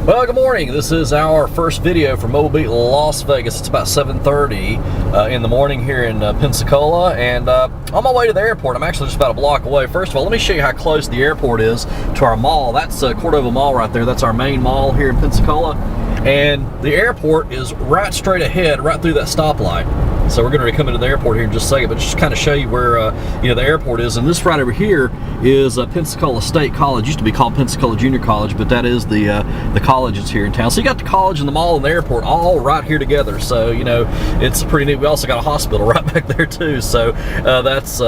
Well, good morning. This is our first video from Mobile Beat Las Vegas. It's about 7:30 in the morning here in Pensacola, and on my way to the airport. I'm actually just about a block away. First of all, let me show you how close the airport is to our mall. That's Cordova Mall right there. That's our main mall here in Pensacola, and the airport is right straight ahead, right through that stoplight. So we're going to come into the airport here in just a second, but just kind of show you where the airport is. And this right over here is Pensacola State College. Used to be called Pensacola Junior College, but that is the college that's here in town. So you got the college and the mall and the airport all right here together. So it's pretty neat. We also got a hospital right back there too. So that's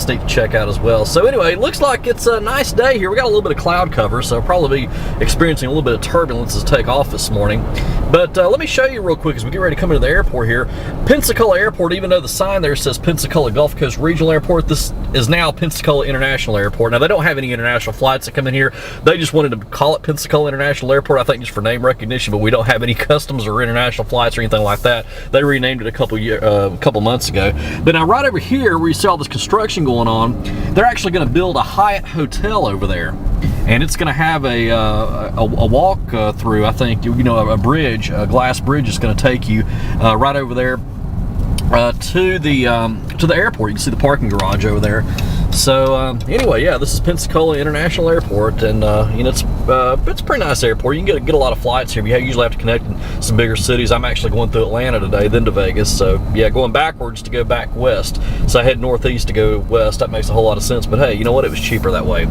neat to check out as well. So anyway, it looks like it's a nice day here. We got a little bit of cloud cover, so probably be experiencing a little bit of turbulence as take off this morning. But let me show you real quick as we get ready to come into the airport here. Pensacola Airport, even though the sign there says Pensacola Gulf Coast Regional Airport, this is now Pensacola International Airport. Now, they don't have any international flights that come in here. They just wanted to call it Pensacola International Airport, I think just for name recognition, but we don't have any customs or international flights or anything like that. They renamed it a couple months ago. But now right over here where you see all this construction going on, they're actually going to build a Hyatt hotel over there. And it's going to have a walk through, I think, a bridge, a glass bridge is going to take you right over there to the airport. You can see the parking garage over there. So anyway, yeah, this is Pensacola International Airport, and it's a pretty nice airport. You can get a lot of flights here. You usually have to connect in some bigger cities. I'm actually going through Atlanta today, then to Vegas. So yeah, going backwards to go back west. So I head northeast to go west. That makes a whole lot of sense. But hey, you know what? It was cheaper that way.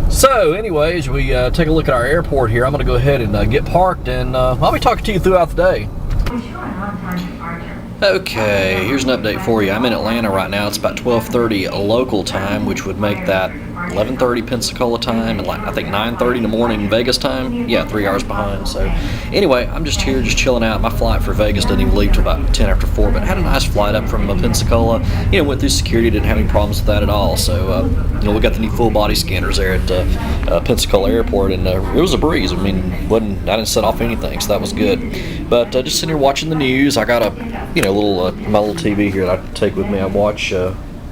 So anyways, we take a look at our airport here. I'm going to go ahead and get parked, and I'll be talking to you throughout the day. Okay, here's an update for you. I'm in Atlanta right now. It's about 12:30 local time, which would make that 11:30 Pensacola time, and I think 9:30 in the morning Vegas time. Yeah, 3 hours behind. So anyway, I'm just here, just chilling out. My flight for Vegas didn't even leave till about 10 after 4, but I had a nice flight up from Pensacola. Went through security, didn't have any problems with that at all. So we got the new full body scanners there at Pensacola Airport, and it was a breeze. I mean, I didn't set off anything, so that was good. But just sitting here watching the news. I got my little TV here that I take with me. I watch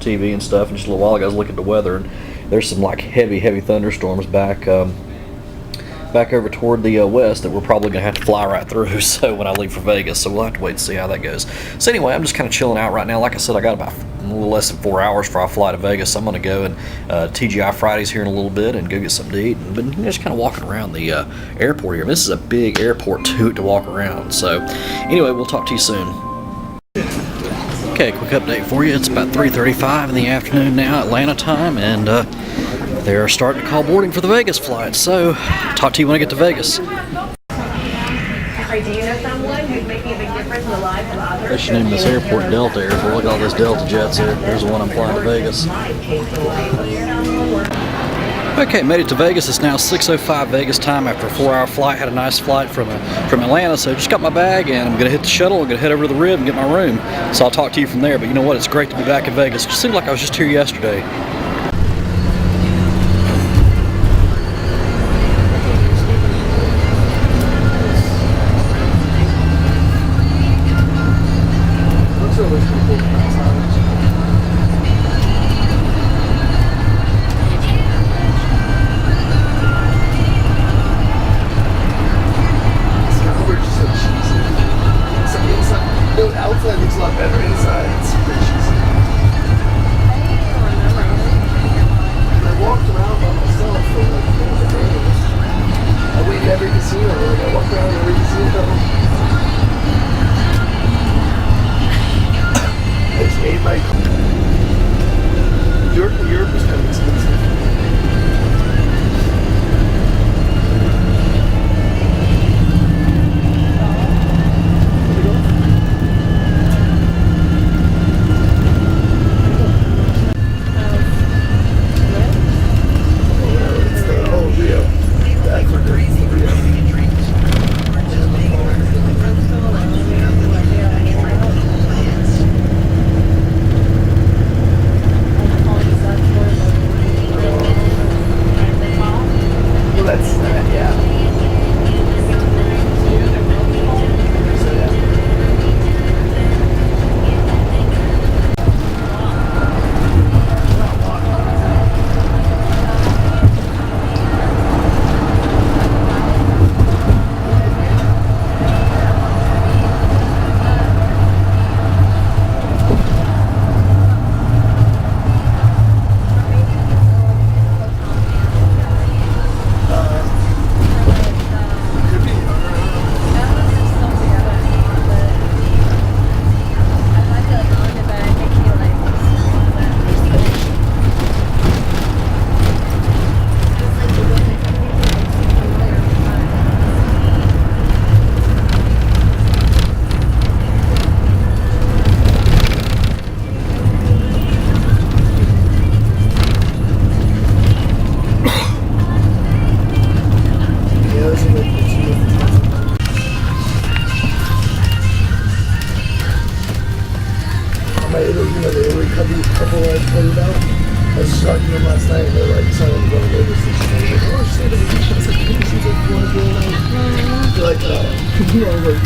TV and stuff, and just a little while ago I was looking at the weather, and there's some heavy thunderstorms back over toward the west that we're probably gonna have to fly right through. So when I leave for Vegas, so we'll have to wait and see how that goes. So anyway, I'm just kind of chilling out right now. Like I said, I got about a little less than 4 hours before I fly to Vegas. So I'm gonna go and TGI Fridays here in a little bit and go get something to eat, and been just kind of walking around the airport here. This is a big airport to walk around. So anyway, we'll talk to you soon. Okay, quick update for you. It's about 3:35 in the afternoon now, Atlanta time, and they're starting to call boarding for the Vegas flight. So, talk to you when I get to Vegas. Do you know someone who's making a big difference in the lives of others? They should name this airport Delta Airport. Look at all those Delta jets there. There's the one I'm flying to Vegas. Okay, made it to Vegas. It's now 6:05 Vegas time after a 4-hour flight. Had a nice flight from Atlanta, so just got my bag, and I'm going to hit the shuttle. I'm going to head over to the Rib and get my room. So I'll talk to you from there. But you know what? It's great to be back in Vegas. It just seemed like I was just here yesterday. Outside looks a lot better inside. It's super cheesy. I walked around by myself for like 4 days. I waited every casino. I walked around every casino. I just made my Europe was kind of expensive. You know, like,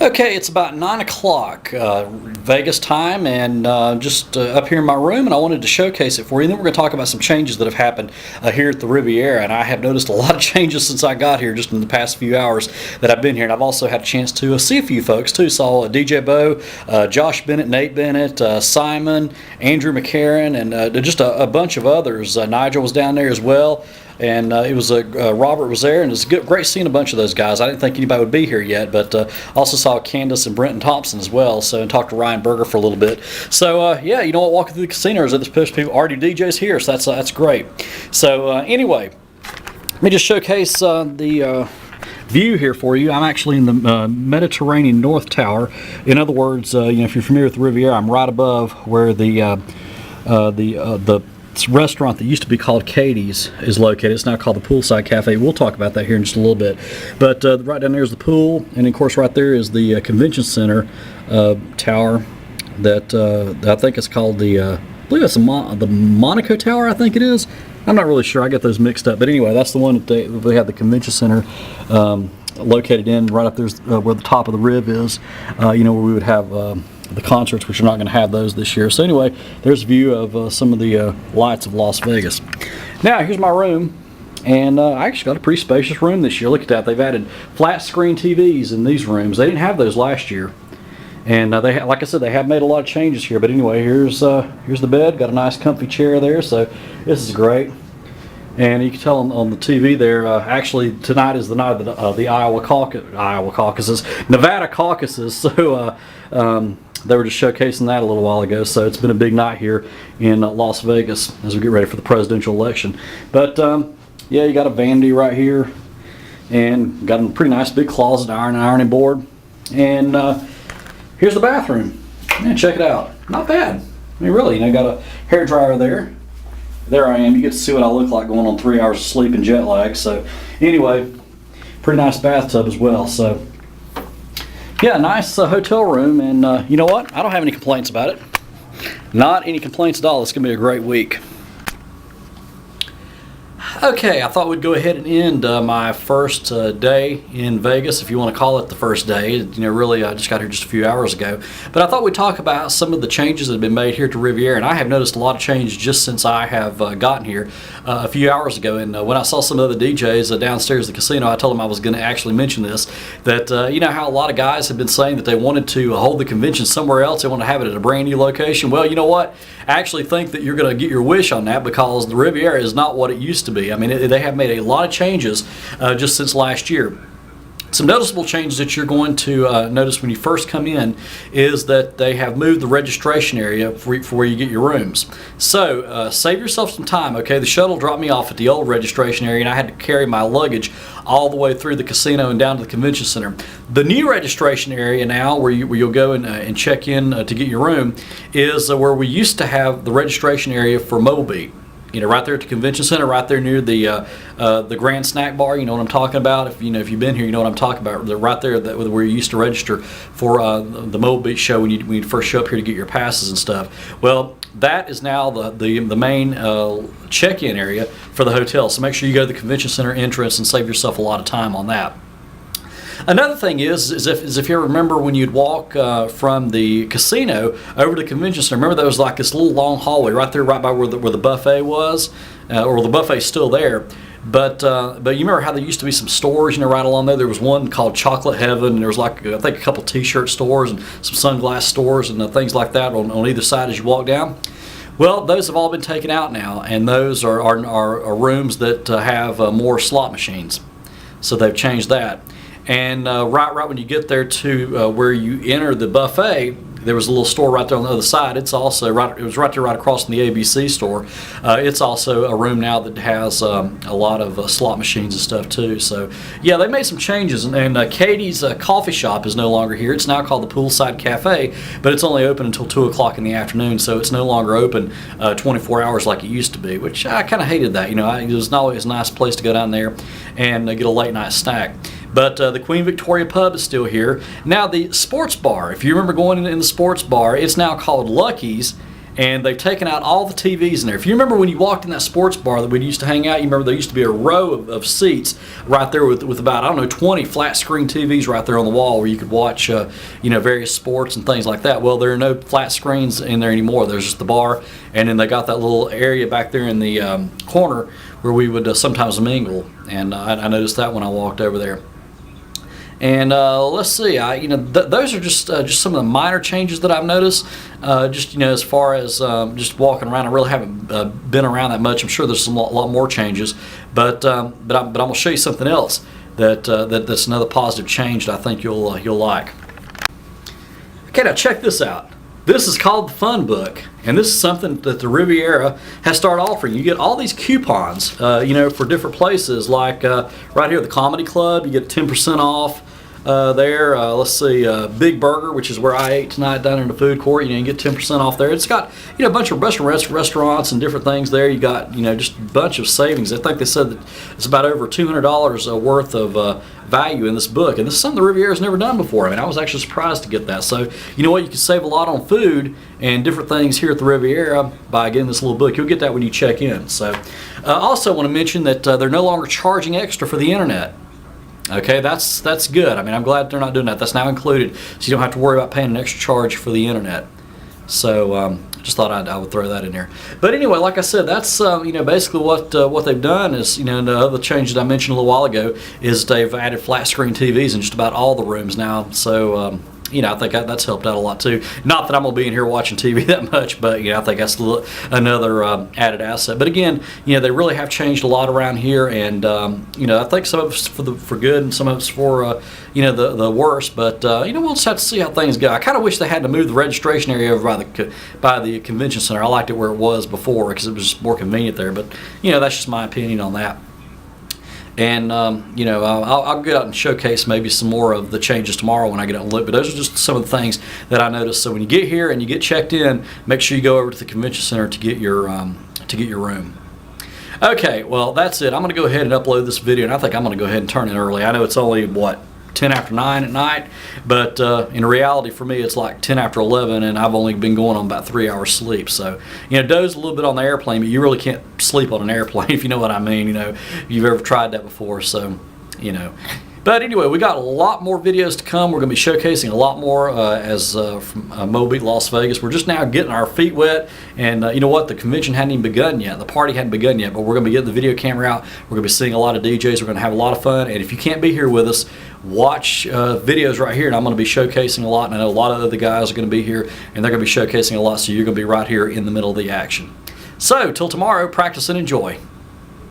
Okay, it's about 9 o'clock Vegas time, and just up here in my room, and I wanted to showcase it for you. And then we're going to talk about some changes that have happened here at the Riviera, and I have noticed a lot of changes since I got here just in the past few hours that I've been here. And I've also had a chance to see a few folks too. Saw DJ Bo, Josh Bennett, Nate Bennett, Simon, Andrew McCarron, and just a bunch of others. Nigel was down there as well. And it was Robert was there, and it was great seeing a bunch of those guys. I didn't think anybody would be here yet, but also saw Candace and Brenton Thompson as well. So, and talked to Ryan Berger for a little bit. So yeah, you know what? Walking through the casinos, there's people already DJs here, so that's great. So anyway, let me just showcase the view here for you. I'm actually in the Mediterranean North Tower. In other words, you know, if you're familiar with the Riviera, I'm right above where the restaurant that used to be called Katie's is located. It's now called the Poolside Cafe. We'll talk about that here in just a little bit. But right down there is the pool, and of course right there is the convention center tower that I think it's called I believe it's the Monaco Tower, I think it is. I'm not really sure. I get those mixed up. But anyway, that's the one that they have the convention center located in. Right up there's where the top of the Riv is, you know, where we would have the concerts, which are not going to have those this year. So anyway, there's a view of some of the lights of Las Vegas. Now here's my room, and I actually got a pretty spacious room this year. Look at that. They've added flat screen TVs in these rooms. They didn't have those last year, and they like I said, they have made a lot of changes here. But anyway, here's the bed. Got a nice comfy chair there, so this is great. And you can tell on the TV there, actually tonight is the night of the Nevada caucuses. So they were just showcasing that a little while ago. So it's been a big night here in Las Vegas as we get ready for the presidential election. But yeah, you got a vanity right here, and got a pretty nice big closet, ironing board. And here's the bathroom. Man, check it out. Not bad. I mean, really, you know, got a hair dryer there. There I am. You get to see what I look like going on 3 hours of sleep and jet lag. So anyway, pretty nice bathtub as well. So yeah, nice hotel room, and you know what? I don't have any complaints about it. Not any complaints at all. It's going to be a great week. Okay, I thought we'd go ahead and end my first day in Vegas, if you want to call it the first day. You know, really, I just got here just a few hours ago. But I thought we'd talk about some of the changes that have been made here to Riviera, and I have noticed a lot of change just since I have gotten here a few hours ago. And when I saw some of the DJs downstairs at the casino, I told them I was going to actually mention this, that you know how a lot of guys have been saying that they wanted to hold the convention somewhere else, they want to have it at a brand new location. Well, you know what? I actually think that you're going to get your wish on that, because the Riviera is not what it used to be. I mean, they have made a lot of changes just since last year. Some noticeable changes that you're going to notice when you first come in is that they have moved the registration area for where you get your rooms. So save yourself some time, okay? The shuttle dropped me off at the old registration area, and I had to carry my luggage all the way through the casino and down to the convention center. The new registration area now, where you'll go and check in to get your room, is where we used to have the registration area for Mobile Beat. You know, right there at the convention center, right there near the Grand Snack Bar. You know what I'm talking about. If you've been here, you know what I'm talking about. They're right there, where you used to register for the Mobile Beach show when you first show up here to get your passes and stuff. Well, that is now the main check-in area for the hotel. So make sure you go to the convention center entrance and save yourself a lot of time on that. Another thing is if you remember when you'd walk from the casino over to the convention center, remember there was like this little long hallway right there, right by where the buffet was, or the buffet's still there. But you remember how there used to be some stores, you know, right along there. There was one called Chocolate Heaven, and there was like I think a couple T-shirt stores and some sunglass stores and things like that on either side as you walk down. Well, those have all been taken out now, and those are rooms that have more slot machines. So they've changed that. And right when you get there to where you enter the buffet, there was a little store right there on the other side. It's also right. It was right there, right across from the ABC store. It's also a room now that has a lot of slot machines and stuff too. So yeah, they made some changes. And Katie's coffee shop is no longer here. It's now called the Poolside Cafe, but it's only open until 2 o'clock in the afternoon. So it's no longer open 24 hours like it used to be, which I kind of hated that. You know, it was not always a nice place to go down there and get a late night snack. But the Queen Victoria Pub is still here. Now the sports bar, if you remember going in the sports bar, it's now called Lucky's, and they've taken out all the TVs in there. If you remember when you walked in that sports bar that we used to hang out, you remember there used to be a row of seats right there with about, I don't know, 20 flat screen TVs right there on the wall where you could watch various sports and things like that. Well, there are no flat screens in there anymore. There's just the bar, and then they got that little area back there in the corner where we would sometimes mingle, and I noticed that when I walked over there. And let's see, those are just some of the minor changes that I've noticed. As far as just walking around, I really haven't been around that much. I'm sure there's a lot more changes, but I'm gonna show you something else that's another positive change that I think you'll like. Okay, now check this out. This is called the Fun Book, and this is something that the Riviera has started offering. You get all these coupons, for different places, like right here, the Comedy Club. You get 10% off there. Let's see, Big Burger, which is where I ate tonight down in the food court. You get 10% off there. It's got a bunch of restaurants and different things there. You got just a bunch of savings. I think they said that it's about over $200 worth of value in this book, and this is something the Riviera's never done before. I mean, I was actually surprised to get that. So you know what, you can save a lot on food and different things here at the Riviera by getting this little book. You'll get that when you check in. So I also want to mention that they're no longer charging extra for the internet. Okay, that's good. I mean, I'm glad they're not doing that. That's now included, so you don't have to worry about paying an extra charge for the internet. So just thought I would throw that in there. But anyway, like I said, that's basically what they've done is, the other change that I mentioned a little while ago is they've added flat screen TVs in just about all the rooms now. So I think that's helped out a lot too. Not that I'm gonna be in here watching TV that much, but I think that's another added asset. But again, they really have changed a lot around here, and I think some of it's for good and some of it's for the worse. But we'll just have to see how things go. I kind of wish they had to move the registration area over by the convention center. I liked it where it was before because it was just more convenient there. But that's just my opinion on that. And I'll get out and showcase maybe some more of the changes tomorrow when I get out and look. But those are just some of the things that I noticed. So when you get here and you get checked in, make sure you go over to the convention center to get your room. Okay, well that's it. I'm going to go ahead and upload this video, and I think I'm going to go ahead and turn it early. I know it's only 10 after 9 at night, but in reality for me it's like 10 after 11, and I've only been going on about 3 hours sleep. So doze a little bit on the airplane, but you really can't sleep on an airplane if you know what I mean. If you've ever tried that before. So but anyway, we got a lot more videos to come. We're going to be showcasing a lot more from Mobile Beat Las Vegas. We're just now getting our feet wet, and you know what? The convention hadn't even begun yet. The party hadn't begun yet, but we're going to be getting the video camera out. We're going to be seeing a lot of DJs. We're going to have a lot of fun, and if you can't be here with us, watch videos right here, and I'm going to be showcasing a lot, and I know a lot of other guys are going to be here, and they're going to be showcasing a lot, so you're going to be right here in the middle of the action. So, till tomorrow, practice and enjoy.